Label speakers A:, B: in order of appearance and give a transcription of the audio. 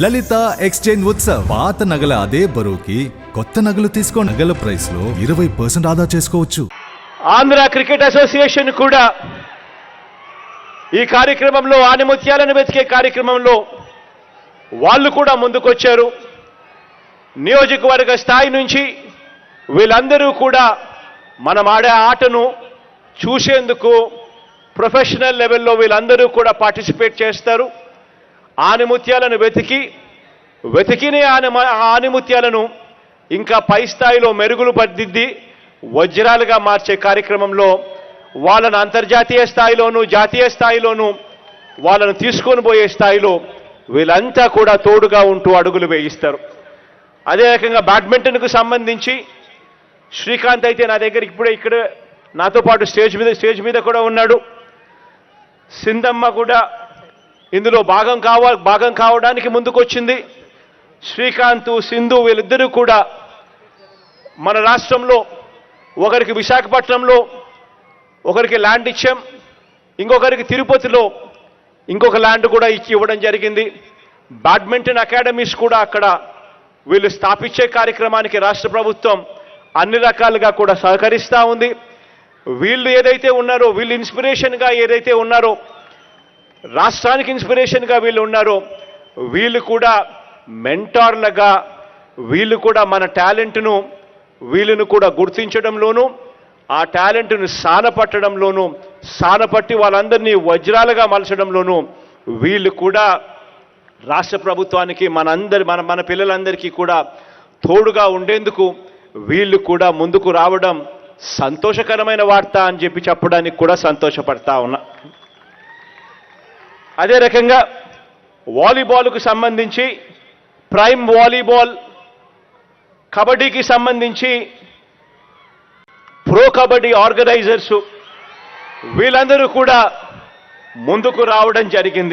A: లలిత exchange Utsav పాత నగల అదే బరువుకి కొత్త నగలు తీసుకో నగల ప్రైస్ లో 20% ఆదా చేసుకోవచ్చు.
B: ఆంధ్ర క్రికెట్ అసోసియేషన్ కూడా ఈ కార్యక్రమంలో ఆనిముత్యాలను వెతికే కార్యక్రమంలో వాళ్ళు కూడా ముందుకొచ్చారు. నియోజకవర్గ స్థాయి నుంచి వీళ్ళందరూ కూడా మనం ఆడే ఆటను చూసేందుకు ప్రొఫెషనల్ లెవెల్లో వీళ్ళందరూ కూడా పార్టిసిపేట్ చేస్తారు. ఆనిముత్యాలను వెతికిన ఆనిముత్యాలను ఇంకా పై స్థాయిలో మెరుగులు పద్దిద్ది వజ్రాలుగా మార్చే కార్యక్రమంలో వాళ్ళను అంతర్జాతీయ స్థాయిలోనూ జాతీయ స్థాయిలోనూ వాళ్ళను తీసుకొని పోయే స్థాయిలో వీళ్ళంతా కూడా తోడుగా ఉంటూ అడుగులు వేయిస్తారు. అదే రకంగా బ్యాడ్మింటన్కు సంబంధించి శ్రీకాంత్ అయితే నా దగ్గర ఇప్పుడే ఇక్కడ నాతో పాటు స్టేజ్ మీద కూడా ఉన్నాడు. సింధమ్మ కూడా ఇందులో భాగం కావడానికి ముందుకొచ్చింది. శ్రీకాంత్, సింధు వీళ్ళిద్దరూ కూడా మన రాష్ట్రంలో ఒకరికి విశాఖపట్నంలో ఒకరికి ల్యాండ్ ఇచ్చాం, ఇంకొకరికి తిరుపతిలో ఇంకొక ల్యాండ్ కూడా ఇవ్వడం జరిగింది. బ్యాడ్మింటన్ అకాడమీస్ కూడా అక్కడ వీళ్ళు స్థాపించే కార్యక్రమానికి రాష్ట్ర ప్రభుత్వం అన్ని రకాలుగా కూడా సహకరిస్తూ ఉంది. వీళ్ళు ఏదైతే ఉన్నారో వీళ్ళు ఇన్స్పిరేషన్గా ఏదైతే ఉన్నారో రాష్ట్రానికి ఇన్స్పిరేషన్గా వీళ్ళు ఉన్నారో వీళ్ళు కూడా మెంటార్లుగా వీళ్ళు కూడా మన టాలెంట్ను వీళ్ళను కూడా గుర్తించడంలోనూ ఆ టాలెంట్ను సానపట్టి వాళ్ళందరినీ వజ్రాలుగా మలచడంలోనూ వీళ్ళు కూడా రాష్ట్ర ప్రభుత్వానికి మన పిల్లలందరికీ కూడా తోడుగా ఉండేందుకు వీళ్ళు కూడా ముందుకు రావడం సంతోషకరమైన వార్త అని చెప్పడానికి కూడా సంతోషపడతా ఉన్నా. అదే రకంగా వాలీబాల్కు సంబంధించి ప్రైమ్ వాలీబాల్, కబడ్డీకి సంబంధించి ప్రో కబడ్డీ ఆర్గనైజర్సు వీళ్ళందరూ కూడా ముందుకు రావడం జరిగింది.